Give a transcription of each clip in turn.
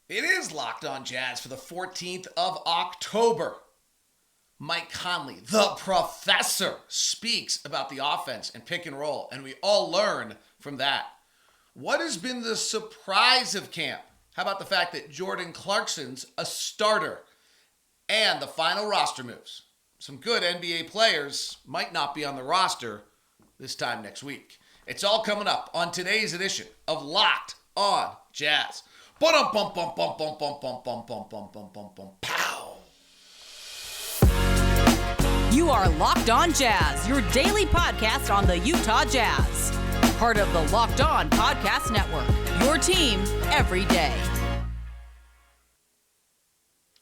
It is Locked On Jazz for the 14th of October. Mike Conley, the professor, speaks about the offense and pick and roll, and we all learn from that. What has been the surprise of camp? How about the fact that Jordan Clarkson's a starter? And the final roster moves. Some good NBA players might not be on the roster this time next week. It's all coming up on today's edition of Locked On Jazz. Pow! You are Locked On Jazz, your daily podcast on the Utah Jazz. Part of the Locked On Podcast Network, your team every day.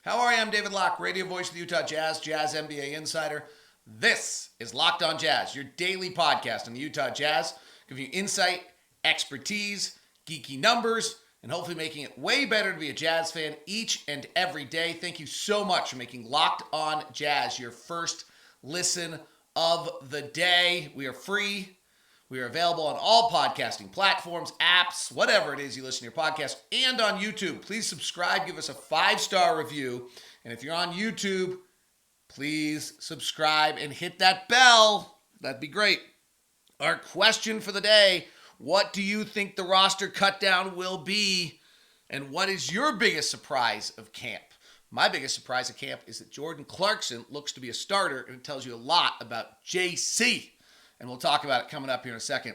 How are you? I'm David Locke, radio voice of the Utah Jazz, Jazz NBA insider. This is Locked On Jazz, your daily podcast on the Utah Jazz, giving you insight, expertise, geeky numbers, and hopefully making it way better to be a Jazz fan each and every day. Thank you so much for making Locked On Jazz your first listen of the day. We are free. We are available on all podcasting platforms, apps, whatever it is you listen to your podcast, and on YouTube. Please subscribe, give us a 5-star review. And if you're on YouTube, please subscribe and hit that bell. That'd be great. Our question for the day: what do you think the roster cutdown will be? And what is your biggest surprise of camp? My biggest surprise of camp is that Jordan Clarkson looks to be a starter, and it tells you a lot about JC. And we'll talk about it coming up here in a second.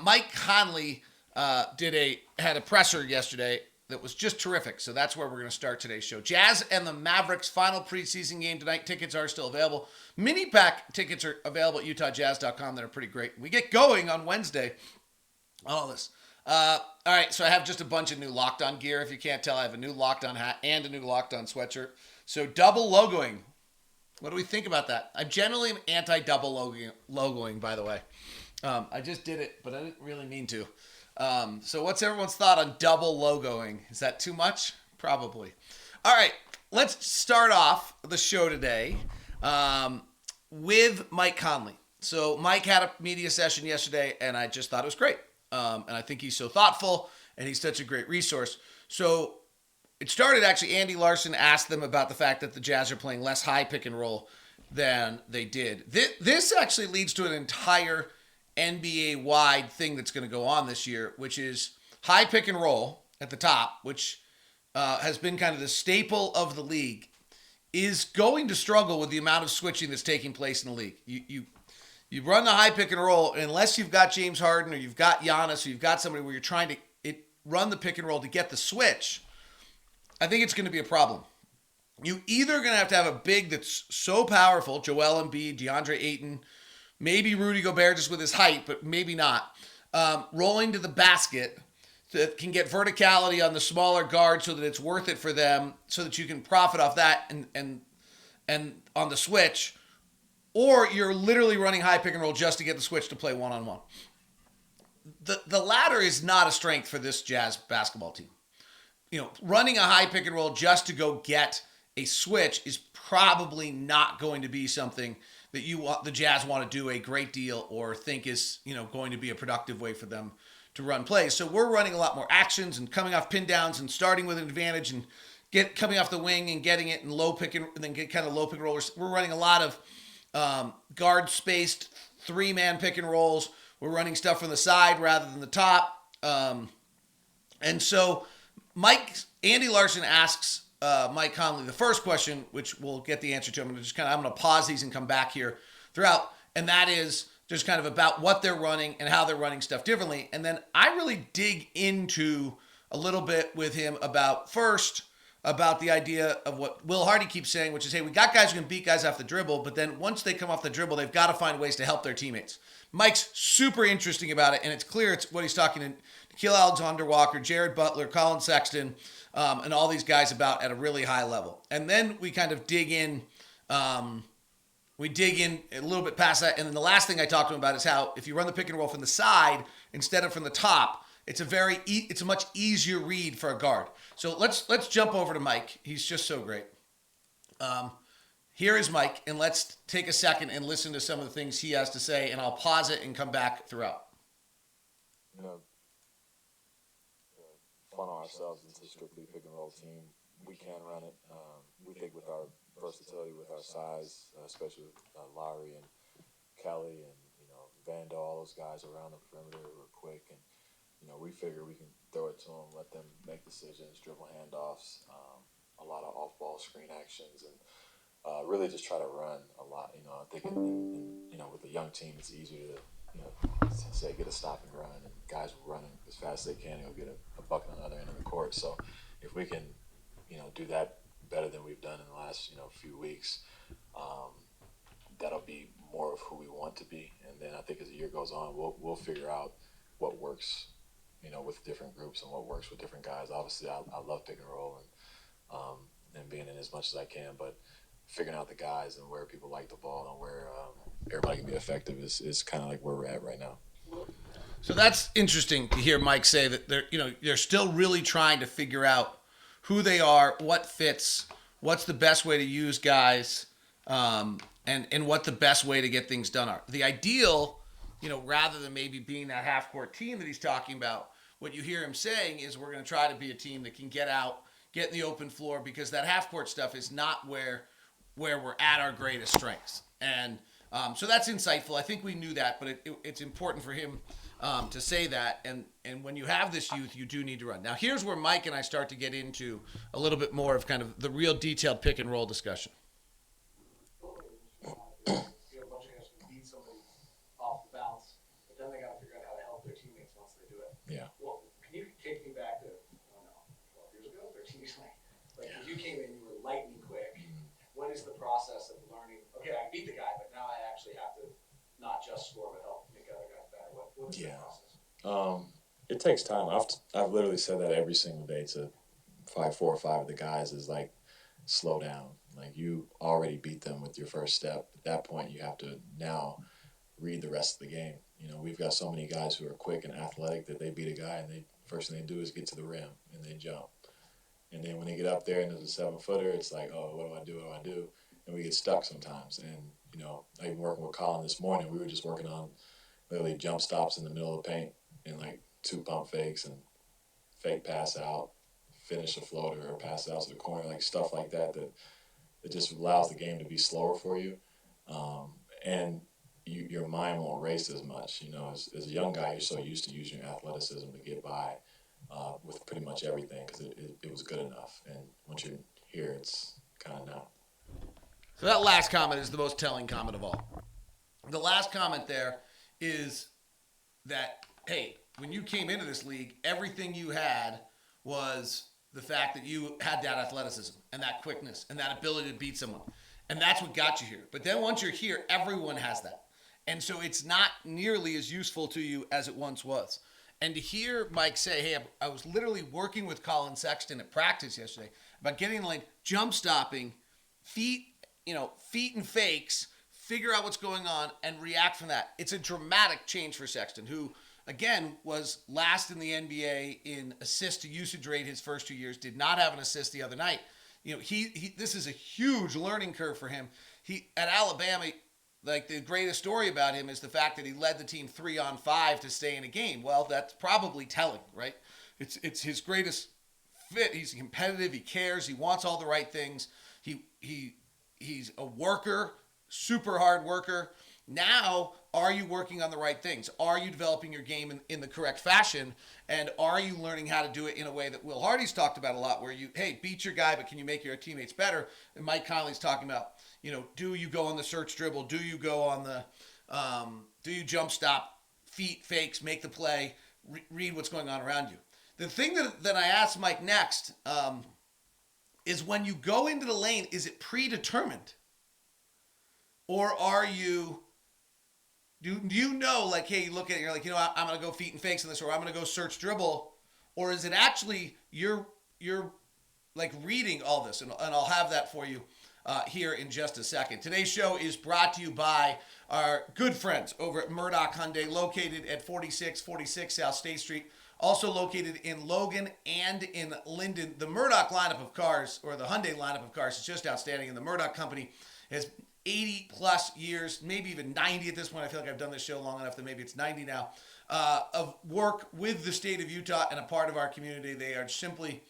Mike Conley had a presser yesterday that was just terrific. So that's where we're going to start today's show. Jazz and the Mavericks final preseason game tonight. Tickets are still available. Mini pack tickets are available at utahjazz.com. They're pretty great. We get going on Wednesday. All this. All right, so I have just a bunch of new Locked On gear. If you can't tell, I have a new Locked On hat and a new Locked On sweatshirt. So double logoing. What do we think about that? I'm generally anti-double logoing, by the way. I just did it, but I didn't really mean to. So what's everyone's thought on double logoing? Is that too much? Probably. All right, let's start off the show today with Mike Conley. So Mike had a media session yesterday, and I just thought it was great. And I think he's so thoughtful, and he's such a great resource. So it started, actually, Andy Larson asked them about the fact that the Jazz are playing less high pick and roll than they did. This actually leads to an entire NBA-wide thing that's going to go on this year, which is high pick and roll at the top, which has been kind of the staple of the league, is going to struggle with the amount of switching that's taking place in the league. You run the high pick and roll, unless you've got James Harden or you've got Giannis or you've got somebody where you're trying to run the pick and roll to get the switch. I think it's going to be a problem. You either going to have a big that's so powerful, Joel Embiid, DeAndre Ayton, maybe Rudy Gobert just with his height, but maybe not, rolling to the basket that can get verticality on the smaller guard so that it's worth it for them, so that you can profit off that and on the switch, or you're literally running high pick and roll just to get the switch to play one-on-one. The latter is not a strength for this Jazz basketball team. You know, running a high pick and roll just to go get a switch is probably not going to be something that the Jazz want to do a great deal or think is, going to be a productive way for them to run plays. So we're running a lot more actions and coming off pin downs and starting with an advantage and coming off the wing and getting it in low pick and then get kind of low pick and rollers. We're running a lot of guard spaced 3-man pick and rolls. We're running stuff from the side rather than the top. And so Andy Larson asks Mike Conley the first question, which we'll get the answer to. I'm going to pause these and come back here throughout. And that is just kind of about what they're running and how they're running stuff differently. And then I really dig into a little bit with him about the idea of what Will Hardy keeps saying, which is, hey, we got guys who can beat guys off the dribble, but then once they come off the dribble, they've got to find ways to help their teammates. Mike's super interesting about it, and it's clear it's what he's talking to Nikhil Alexander-Walker, Jared Butler, Colin Sexton, and all these guys about at a really high level. And then we kind of dig in a little bit past that. And then the last thing I talked to him about is how if you run the pick and roll from the side instead of from the top, it's a much easier read for a guard. So let's jump over to Mike. He's just so great. Here is Mike, and let's take a second and listen to some of the things he has to say, and I'll pause it and come back throughout. funnel ourselves into strictly pick and roll team. We can run it. We think with our versatility, with our size, especially with Lowry and Kelly and Vandal, all those guys around the perimeter who are quick, and we figure we can throw it to them, let them make decisions, dribble handoffs, a lot of off-ball screen actions, and really just try to run a lot. I think with a young team, it's easier to say get a stop and run, and guys will run as fast as they can. They'll get a bucket on the other end of the court. So if we can, do that better than we've done in the last few weeks, that'll be more of who we want to be. And then I think as the year goes on, we'll figure out what works, with different groups and what works with different guys. Obviously, I love pick and roll and being in as much as I can, but figuring out the guys and where people like the ball and where everybody can be effective is kind of like where we're at right now. So that's interesting to hear Mike say that they're still really trying to figure out who they are, what fits, what's the best way to use guys, and what the best way to get things done are. The ideal, rather than maybe being that half-court team that he's talking about, what you hear him saying is we're going to try to be a team that can get out, get in the open floor, because that half-court stuff is not where we're at our greatest strengths. And so that's insightful. I think we knew that, but it's important for him to say that. And when you have this youth, you do need to run. Now, here's where Mike and I start to get into a little bit more of kind of the real detailed pick and roll discussion. Yeah. Well, can you take me back to, 12 years ago, 13 years ago? Like, when you came in, you were lightning quick. What is the process of learning, okay, I beat the guy, but now I actually have to not just score, but help make other guys better? What is the process? It takes time. I've literally said that every single day to 4 or 5 of the guys is like, slow down. Like, you already beat them with your first step. At that point, you have to now read the rest of the game. We've got so many guys who are quick and athletic that they beat a guy, and first thing they do is get to the rim and they jump. And then when they get up there and there's a 7-footer, it's like, oh, what do I do? And we get stuck sometimes. And I even working with Colin this morning, we were just working on literally jump stops in the middle of the paint and like 2 pump fakes and fake pass out, finish a floater or pass out to the corner, like stuff like that just allows the game to be slower for you. And your mind won't race as much. As a young guy, you're so used to using your athleticism to get by with pretty much everything because it was good enough. And once you're here, it's kind of not. So that last comment is the most telling comment of all. The last comment there is that, hey, when you came into this league, everything you had was the fact that you had that athleticism and that quickness and that ability to beat someone. And that's what got you here. But then once you're here, everyone has that. And so it's not nearly as useful to you as it once was. And to hear Mike say, hey, I was literally working with Colin Sexton at practice yesterday about getting in the lane, jump stopping, feet and fakes, figure out what's going on and react from that. It's a dramatic change for Sexton, who, again, was last in the NBA in assist to usage rate his first 2 years, did not have an assist the other night. This is a huge learning curve for him. At Alabama, like, the greatest story about him is the fact that he led the team 3-on-5 to stay in a game. Well, that's probably telling, right? It's his greatest fit. He's competitive. He cares. He wants all the right things. He's a worker, super hard worker. Now, are you working on the right things? Are you developing your game in the correct fashion? And are you learning how to do it in a way that Will Hardy's talked about a lot, where you, hey, beat your guy, but can you make your teammates better? And Mike Conley's talking about, do you go on the search dribble? Do you go on the, do you jump stop, feet, fakes, make the play, read what's going on around you? The thing that I asked Mike next is, when you go into the lane, is it predetermined? Or are you... Do you know, like, hey, you look at it, you're like, I'm going to go feet and fakes in this, or I'm going to go search dribble? Or is it actually you're like reading all this? And I'll have that for you here in just a second. Today's show is brought to you by our good friends over at Murdoch Hyundai, located at 4646 South State Street, also located in Logan and in Linden. The Murdoch lineup of cars, or the Hyundai lineup of cars, is just outstanding, and the Murdoch company has 80 plus years, maybe even 90 at this point. I feel like I've done this show long enough that maybe it's 90 now, of work with the state of Utah and a part of our community. They are simply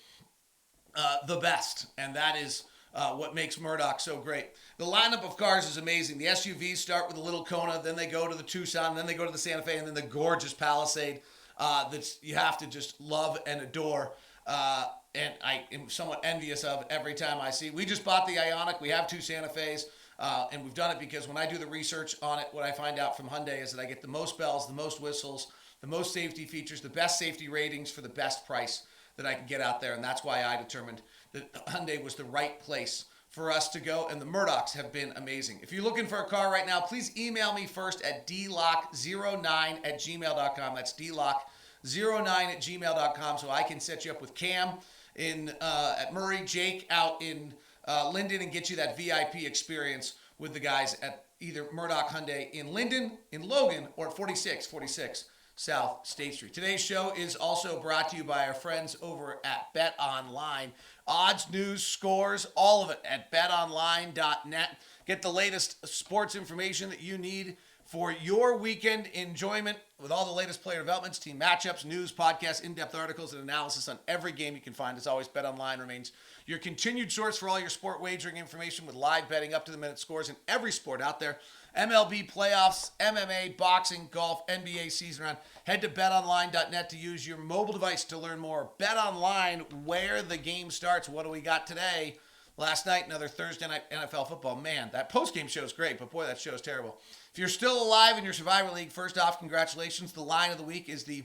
the best, and that is what makes Murdoch so great. The lineup of cars is amazing. The SUVs start with the little Kona, then they go to the Tucson, then they go to the Santa Fe, and then the gorgeous Palisade that you have to just love and adore. And I am somewhat envious of every time I see. We just bought the Ioniq. We have 2 Santa Fe's, and we've done it because when I do the research on it, what I find out from Hyundai is that I get the most bells, the most whistles, the most safety features, the best safety ratings for the best price that I can get out there, and that's why I determined that Hyundai was the right place for us to go, and the Murdochs have been amazing. If you're looking for a car right now, please email me first at dlock09@gmail.com. That's dlock09@gmail.com, so I can set you up with Cam at Murray, Jake out in Linden, and get you that VIP experience with the guys at either Murdoch Hyundai in Linden, in Logan, or at 4646 South State Street. Today's show is also brought to you by our friends over at Bet Online. Odds, news, scores, all of it at betonline.net. Get the latest sports information that you need for your weekend enjoyment with all the latest player developments, team matchups, news, podcasts, in-depth articles, and analysis on every game you can find. As always, BetOnline remains your continued source for all your sport wagering information with live betting, up-to-the-minute scores in every sport out there. MLB playoffs, MMA, boxing, golf, NBA season round. Head to betonline.net to use your mobile device to learn more. BetOnline, where the game starts. What do we got today? Last night, another Thursday night NFL football. Man, that post-game show is great, but boy, that show is terrible. If you're still alive in your Survivor League, first off, congratulations. The line of the week is the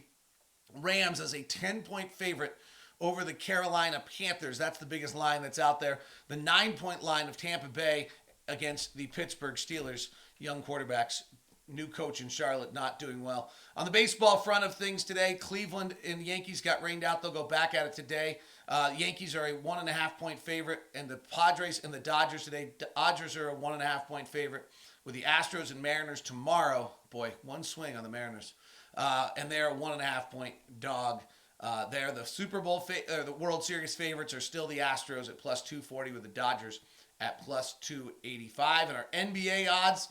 Rams as a 10-point favorite over the Carolina Panthers. That's the biggest line that's out there. The 9-point line of Tampa Bay against the Pittsburgh Steelers. Young quarterbacks, new coach in Charlotte, not doing well. On the baseball front of things today, Cleveland and the Yankees got rained out. They'll go back at it today. Yankees are a 1.5-point favorite, and the Padres and the Dodgers today. The Dodgers are a 1.5-point favorite with the Astros and Mariners tomorrow. Boy, one swing on the Mariners. And they're a 1.5-point dog. There, the Super Bowl, the World Series favorites are still the Astros at plus 240 with the Dodgers at plus 285. And our NBA odds,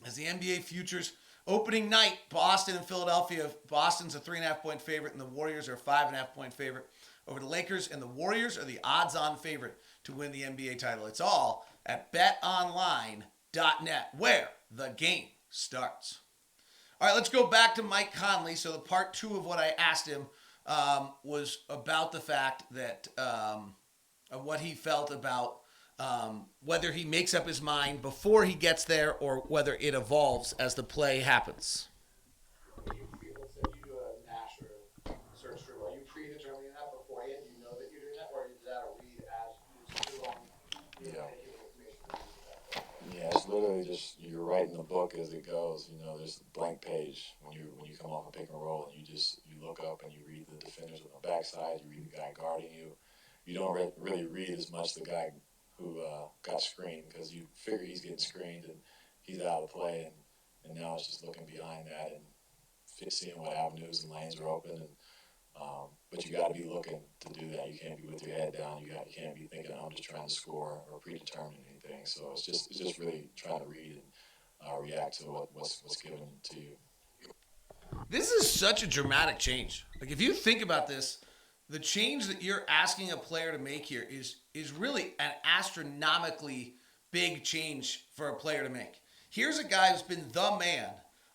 as the NBA futures opening night, Boston and Philadelphia. Boston's a 3.5-point favorite, and the Warriors are a 5.5-point favorite over the Lakers, and the Warriors are the odds-on favorite to win the NBA title. It's all at betonline.net, where the game starts. All right, let's go back to Mike Conley. So the part 2 of what I asked him was about the fact that of what he felt about whether he makes up his mind before he gets there or whether it evolves as the play happens. Let's say you do a national search term. Are you predetermining that beforehand? You know that you're doing that, or is that a read as you go on? Yeah, it's literally just you're writing the book as it goes. You know, there's a blank page when you come off a pick and roll, and you look up and you read the defenders on the backside. You read the guy guarding you. You don't really read as much the guy who got screened, because you figure he's getting screened and he's out of play, and now it's just looking behind that and seeing what avenues and lanes are open. And but you got to be looking to do that. You can't be with your head down. You can't be thinking, I'm just trying to score or predetermine anything. So it's just really trying to read and react to what's given to you. This is such a dramatic change. Like, if you think about this, the change that you're asking a player to make here is really an astronomically big change for a player to make. Here's a guy who's been the man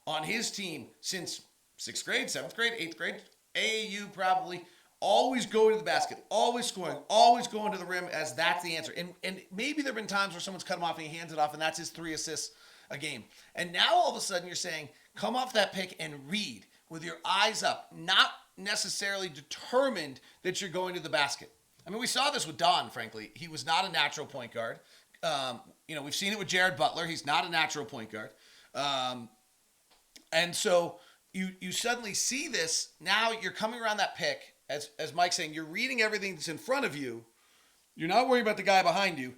on his team since 6th grade, 7th grade, 8th grade, AAU probably, always going to the basket, always scoring, always going to the rim, as that's the answer. And maybe there have been times where someone's cut him off and he hands it off, and that's his 3 assists a game. And now all of a sudden you're saying, come off that pick and read with your eyes up, not necessarily determined that you're going to the basket. I mean, we saw this with Don, frankly. He was not a natural point guard. We've seen it with Jared Butler. He's not a natural point guard. And so you suddenly see this. Now you're coming around that pick, as Mike's saying, you're reading everything that's in front of you. You're not worried about the guy behind you.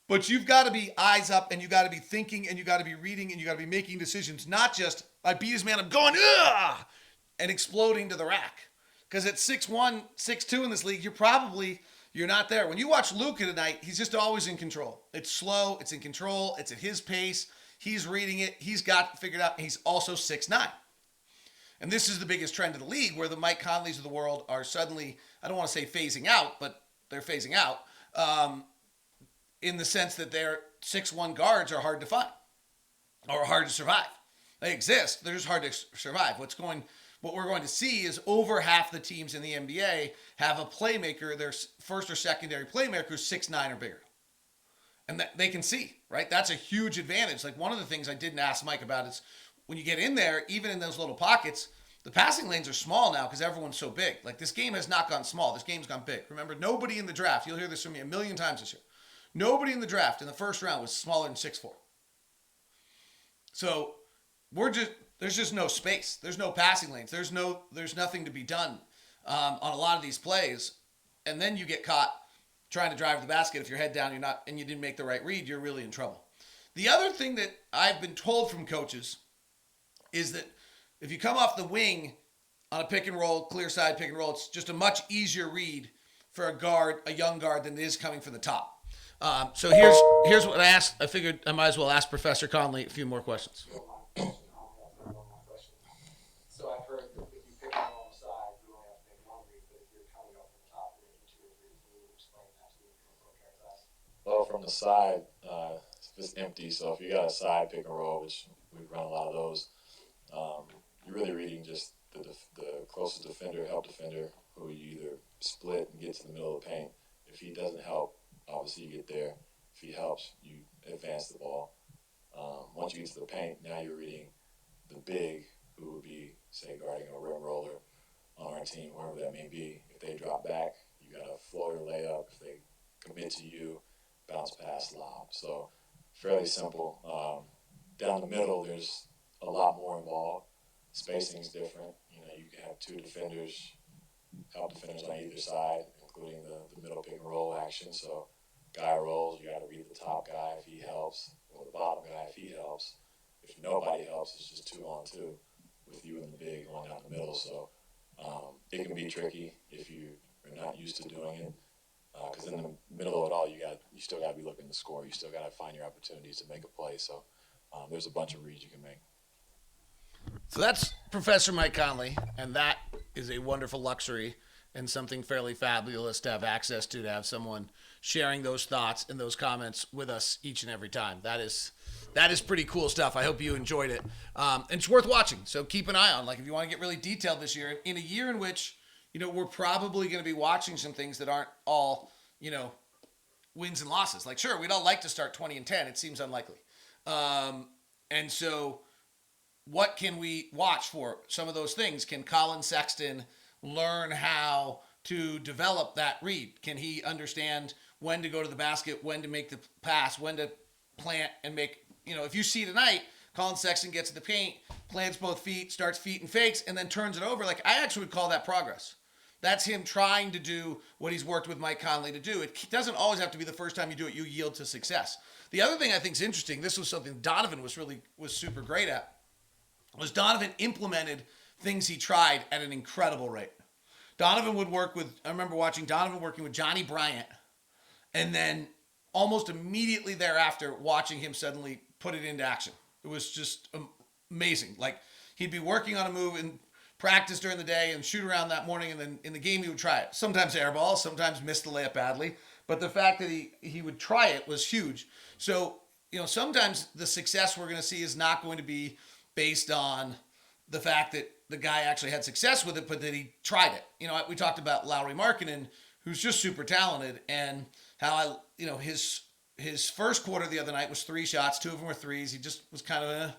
But you've got to be eyes up, and you got to be thinking, and you got to be reading, and you got to be making decisions. Not just, I beat his man, I'm going, ugh, and exploding to the rack. Because at 6'1", 6'2" in this league, you're not there. When you watch Luka tonight, he's just always in control. It's slow, it's in control, it's at his pace. He's reading it, he's got it figured out, and he's also 6'9". And this is the biggest trend of the league, where the Mike Conleys of the world are suddenly, I don't want to say phasing out, but they're phasing out, in the sense that their 6'1" guards are hard to find or hard to survive. They exist, they're just hard to survive. What we're going to see is over half the teams in the NBA have a playmaker, their first or secondary playmaker, who's 6'9" or bigger. And that they can see, right? That's a huge advantage. Like, one of the things I didn't ask Mike about is when you get in there, even in those little pockets, the passing lanes are small now because everyone's so big. Like, this game has not gone small. This game's gone big. Remember, nobody in the draft, you'll hear this from me a million times this year, nobody in the draft in the first round was smaller than 6'4". So there's just no space. There's no passing lanes. There's nothing to be done on a lot of these plays. And then you get caught trying to drive the basket. If you're head down, and you didn't make the right read, you're really in trouble. The other thing that I've been told from coaches is that if you come off the wing on a pick and roll, clear side pick and roll, it's just a much easier read for a young guard, than it is coming from the top. So here's what I asked. I figured I might as well ask Professor Conley a few more questions. So I've heard that if you pick them on the side, you only have to make one read, but if you're coming up from the top, you're making 2 or 3. Can you explain that to me from a pro class? Well, from the side, it's empty. So if you got a side pick and roll, which we run a lot of those, you're really reading just the closest defender, help defender, who you either split and get to the middle of the paint. If he doesn't help, obviously you get there. If he helps, you advance the ball. Once you get to the paint, now you're reading the big, who would be, say, guarding a rim roller on our team, wherever that may be. If they drop back, you got a floater layup. If they commit to you, bounce pass, lob. So fairly simple. Down the middle, there's a lot more involved. Spacing's different. You can have 2 defenders, help defenders on either side, including the middle pick and roll action. So guy rolls, you got to read the top guy if he helps, or the bottom guy if he helps. If nobody helps, it's just 2-on-2 with you and the big going down the middle. So it can be tricky if you are not used to doing it. Because in the middle of it all, you still got to be looking to score. You still got to find your opportunities to make a play. So there's a bunch of reads you can make. So that's Professor Mike Conley, and that is a wonderful luxury and something fairly fabulous to have access to have someone sharing those thoughts and those comments with us each and every time. That is pretty cool stuff. I hope you enjoyed it. And it's worth watching, so keep an eye on. Like, if you want to get really detailed this year, in a year in which, we're probably going to be watching some things that aren't all, wins and losses. Like, sure, we'd all like to start 20-10. It seems unlikely. And so what can we watch for? Some of those things. Can Colin Sexton learn how to develop that read? Can he understand when to go to the basket, when to make the pass, when to plant and make, if you see tonight, Colin Sexton gets to the paint, plants both feet, starts feet and fakes, and then turns it over. Like, I actually would call that progress. That's him trying to do what he's worked with Mike Conley to do. It doesn't always have to be the first time you do it, you yield to success. The other thing I think is interesting, this was something Donovan was super great at, was Donovan implemented things he tried at an incredible rate. Donovan would I remember watching Donovan working with Johnny Bryant, and then almost immediately thereafter watching him suddenly put it into action. It was just amazing. Like, he'd be working on a move in practice during the day and shoot around that morning, and then in the game he would try it. Sometimes airball, sometimes miss the layup badly, but the fact that he would try it was huge. So, sometimes the success we're going to see is not going to be based on the fact that the guy actually had success with it, but that he tried it. We talked about Lauri Markkanen, who's just super talented, and how his first quarter the other night was 3 shots, 2 of them were threes. He just was kind of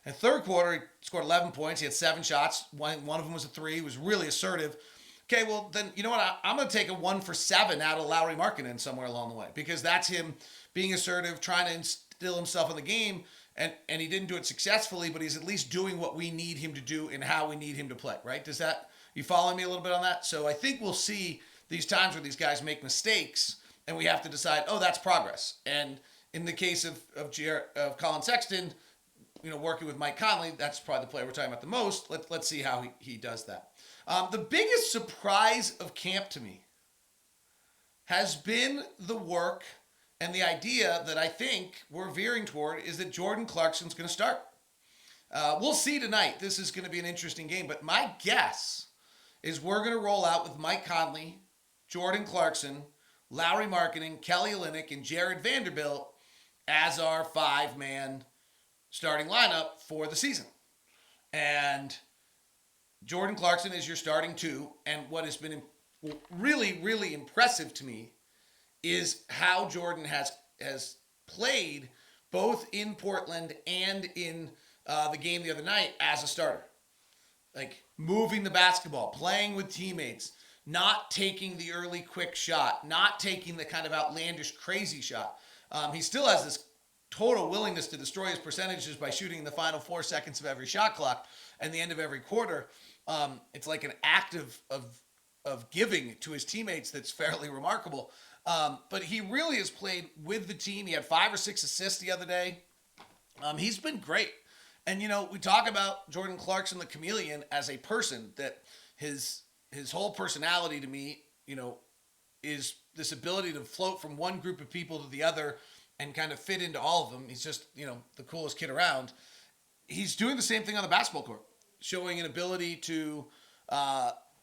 In the third quarter, he scored 11 points. He had 7 shots. One of them was a 3. He was really assertive. Okay, well, then, you know what? I'm going to take a 1 for 7 out of Lauri Markkanen somewhere along the way, because that's him being assertive, trying to instill himself in the game, and he didn't do it successfully, but he's at least doing what we need him to do and how we need him to play, right? You following me a little bit on that? So I think we'll see these times where these guys make mistakes, and we have to decide, that's progress. And in the case of Colin Sexton, working with Mike Conley, that's probably the player we're talking about the most. Let's see how he does that. The biggest surprise of camp to me has been the work and the idea that I think we're veering toward is that Jordan Clarkson's going to start. we'll see tonight. This is going to be an interesting game. But my guess is we're going to roll out with Mike Conley, Jordan Clarkson, Lowry Marketing, Kelly Olynyk, and Jared Vanderbilt as our 5-man starting lineup for the season. And Jordan Clarkson is your starting 2. And what has been really, really impressive to me is how Jordan has played both in Portland and in the game the other night as a starter. Like moving the basketball, playing with teammates, not taking the early quick shot, not taking the kind of outlandish crazy shot. He still has this total willingness to destroy his percentages by shooting in the final 4 seconds of every shot clock and the end of every quarter. It's like an act of giving to his teammates that's fairly remarkable. But he really has played with the team. He had 5 or 6 assists the other day. He's been great. And, we talk about Jordan Clarkson, the chameleon, as a person, that his whole personality to me, is this ability to float from one group of people to the other and kind of fit into all of them. He's just, the coolest kid around. He's doing the same thing on the basketball court, showing an ability to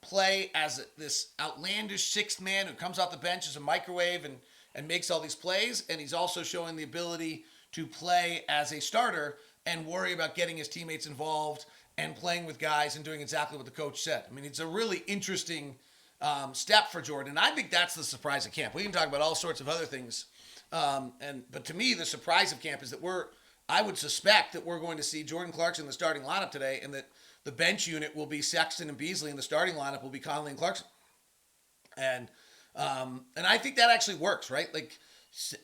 play as this outlandish 6th man who comes off the bench as a microwave and makes all these plays. And he's also showing the ability to play as a starter and worry about getting his teammates involved and playing with guys and doing exactly what the coach said. I mean, it's a really interesting step for Jordan. And I think that's the surprise of camp. We can talk about all sorts of other things. But to me, the surprise of camp is that I would suspect that we're going to see Jordan Clarkson in the starting lineup today, and that the bench unit will be Sexton and Beasley, and the starting lineup will be Conley and Clarkson. And I think that actually works, right? Like,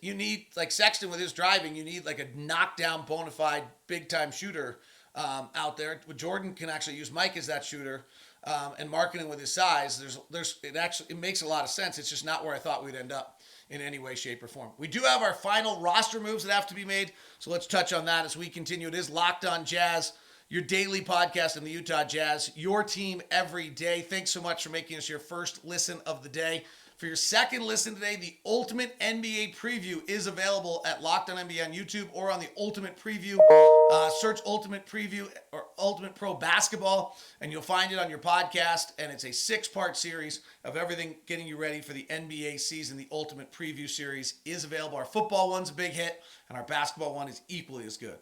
you need, like Sexton with his driving, you need like a knockdown, bona fide, big-time shooter out there. Jordan can actually use Mike as that shooter, and Marketing with his size. It makes a lot of sense. It's just not where I thought we'd end up in any way, shape, or form. We do have our final roster moves that have to be made, so let's touch on that as we continue. It is Locked On Jazz, your daily podcast on the Utah Jazz, your team every day. Thanks so much for making us your first listen of the day. For your second listen today, the Ultimate NBA Preview is available at Locked On NBA on YouTube or on the Ultimate Preview. Search Ultimate Preview or Ultimate Pro Basketball, and you'll find it on your podcast. And it's a 6-part series of everything getting you ready for the NBA season. The Ultimate Preview series is available. Our football one's a big hit, and our basketball one is equally as good.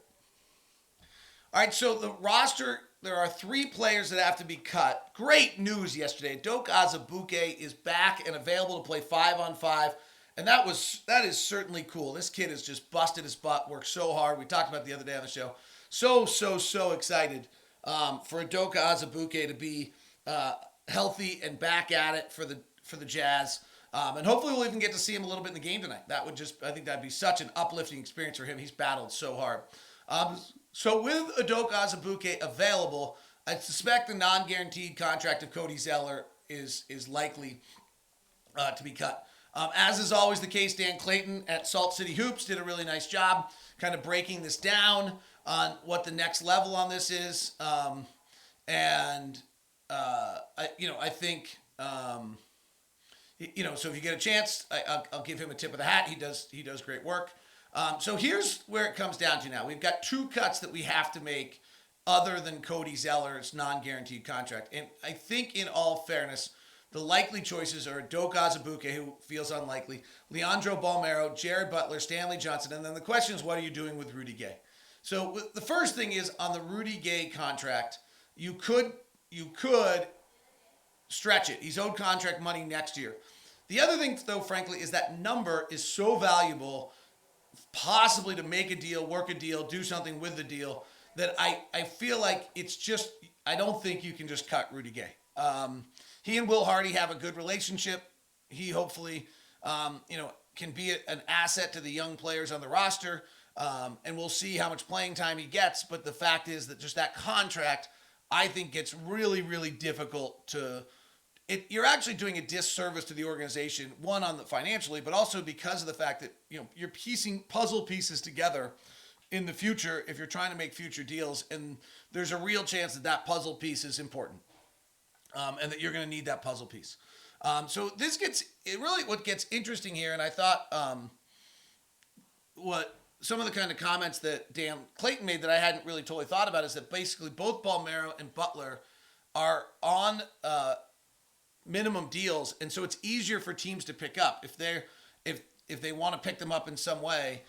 All right, so the roster, there are 3 players that have to be cut. Great news yesterday. Doak Azubuike is back and available to play 5-on-5, and that is certainly cool. This kid has just busted his butt, worked so hard. We talked about it the other day on the show. So excited for Doak Azubuike to be healthy and back at it for the Jazz. And hopefully we'll even get to see him a little bit in the game tonight. I think that'd be such an uplifting experience for him. He's battled so hard. So with Udoka Azubuike available, I suspect the non-guaranteed contract of Cody Zeller is likely to be cut. As is always the case, Dan Clayton at Salt City Hoops did a really nice job kind of breaking this down on what the next level on this is. I think, so if you get a chance, I'll give him a tip of the hat. He does great work. So here's where it comes down to now. We've got 2 cuts that we have to make other than Cody Zeller's non-guaranteed contract. And I think in all fairness, the likely choices are Doak Azubuike, who feels unlikely, Leandro Balmero, Jared Butler, Stanley Johnson. And then the question is, what are you doing with Rudy Gay? So the first thing is on the Rudy Gay contract, you could stretch it. He's owed contract money next year. The other thing, though, frankly, is that number is so valuable, possibly to make a deal, work a deal, do something with the deal, that I feel like it's just, I don't think you can just cut Rudy Gay. He and Will Hardy have a good relationship. He hopefully, can be an asset to the young players on the roster, and we'll see how much playing time he gets. But the fact is that just that contract, I think, gets really, really difficult to. You're actually doing a disservice to the organization, one on the financially, but also because of the fact that you're piecing puzzle pieces together in the future if you're trying to make future deals, and there's a real chance that that puzzle piece is important, and that you're going to need that puzzle piece. So what gets interesting here, and I thought what some of the kind of comments that Dan Clayton made that I hadn't really totally thought about is that basically both Balmero and Butler are on minimum deals, and so it's easier for teams to pick up if they want to pick them up in some way.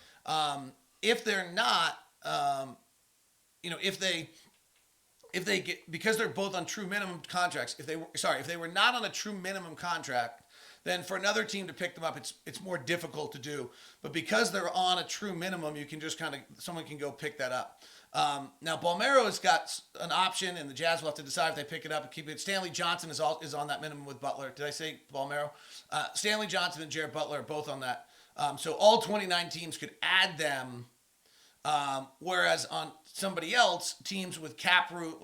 If they're not, if they get, because they're both on true minimum contracts, if they were not on a true minimum contract, then for another team to pick them up, it's more difficult to do. But because they're on a true minimum, you can just someone can go pick that up. Now Balmero has got an option, and the Jazz will have to decide if they pick it up and keep it. Stanley Johnson is on that minimum with Butler. Did I say Balmero? Stanley Johnson and Jared Butler are both on that. So all 29 teams could add them. Whereas on somebody else, teams with cap room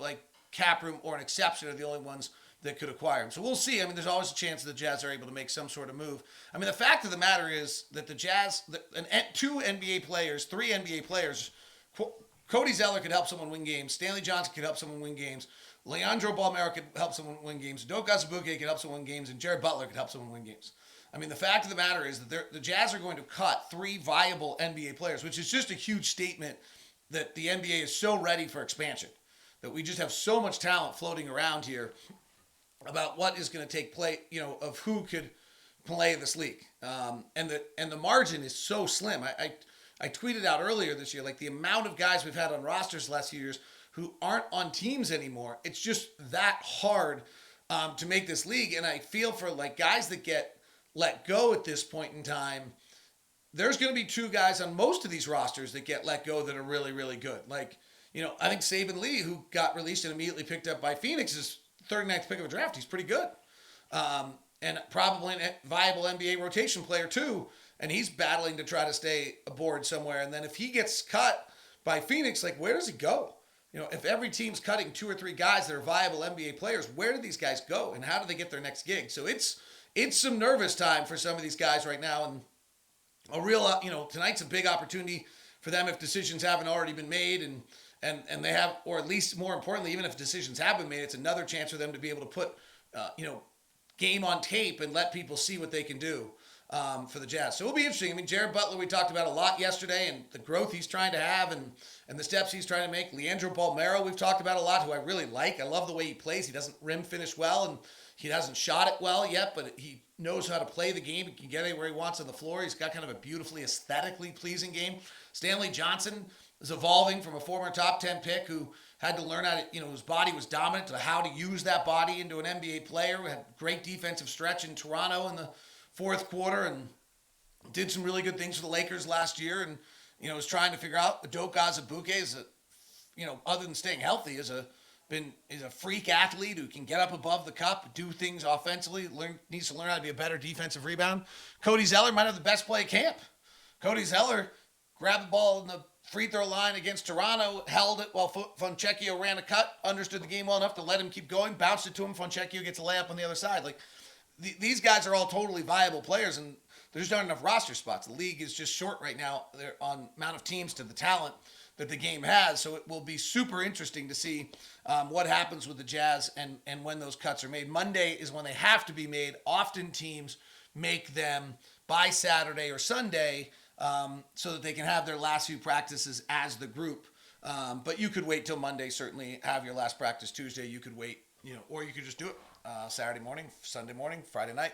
or an exception are the only ones that could acquire him. So we'll see. I mean, there's always a chance that the Jazz are able to make some sort of move. I mean, the fact of the matter is that the Jazz, three NBA players, Cody Zeller could help someone win games. Stanley Johnson could help someone win games. Leandro Balmero could help someone win games. Doka Azubuike could help someone win games. And Jared Butler could help someone win games. I mean, the fact of the matter is that the Jazz are going to cut 3 viable NBA players, which is just a huge statement that the NBA is so ready for expansion, that we just have so much talent floating around here about what is going to take place, of who could play this league. And the margin is so slim. I tweeted out earlier this year, like the amount of guys we've had on rosters the last few years who aren't on teams anymore. It's just that hard to make this league. And I feel for like guys that get let go at this point in time, there's going to be 2 guys on most of these rosters that get let go that are really, really good. Like, I think Saban Lee, who got released and immediately picked up by Phoenix, is 39th pick of a draft. He's pretty good. And probably a viable NBA rotation player too. And he's battling to try to stay aboard somewhere. And then if he gets cut by Phoenix, like where does he go? If every team's cutting 2 or 3 guys that are viable NBA players, where do these guys go? And how do they get their next gig? So it's some nervous time for some of these guys right now. And a real, tonight's a big opportunity for them if decisions haven't already been made and they have, or at least more importantly, even if decisions have been made, it's another chance for them to be able to put, game on tape and let people see what they can do for the Jazz. So it'll be interesting. I mean, Jared Butler, we talked about a lot yesterday, and the growth he's trying to have and the steps he's trying to make. Leandro Balmero, we've talked about a lot, who I really like. I love the way he plays. He doesn't rim finish well, and he hasn't shot it well yet, but he knows how to play the game. He can get anywhere he wants on the floor. He's got kind of a beautifully aesthetically pleasing game. Stanley Johnson is evolving from a former top 10 pick who had to learn how to, whose body was dominant, to how to use that body into an NBA player. We had great defensive stretch in Toronto in the 4th quarter and did some really good things for the Lakers last year. And, was trying to figure out Doka Azubuike is other than staying healthy, is a freak athlete who can get up above the cup, do things offensively, needs to learn how to be a better defensive rebound. Cody Zeller might have the best play at camp. Cody Zeller grabbed the ball in the free throw line against Toronto, held it while Fontecchio ran a cut, understood the game well enough to let him keep going, bounced it to him, Fontecchio gets a layup on the other side. Like, these guys are all totally viable players, and there's not enough roster spots. The league is just short right now on amount of teams to the talent that the game has. So it will be super interesting to see what happens with the Jazz and when those cuts are made. Monday is when they have to be made. Often teams make them by Saturday or Sunday so that they can have their last few practices as the group. But you could wait till Monday, certainly have your last practice Tuesday. You could wait, or you could just do it Saturday morning, Sunday morning, Friday night,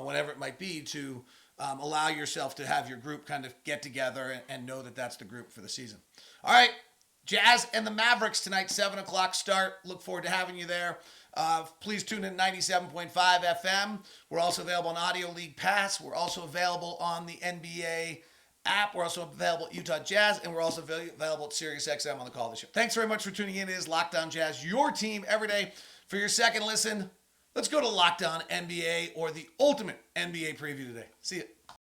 whatever it might be, to allow yourself to have your group kind of get together and know that that's the group for the season. All right, Jazz and the Mavericks tonight, 7 o'clock start. Look forward to having you there. Please tune in 97.5 FM. We're also available on Audio League Pass. We're also available on the NBA app. We're also available at Utah Jazz, and we're also available at SiriusXM on the Call of the Show. Thanks very much for tuning in. It is Locked On Jazz, your team every day. For your second listen, let's go to Locked On NBA, or the ultimate NBA preview today. See you.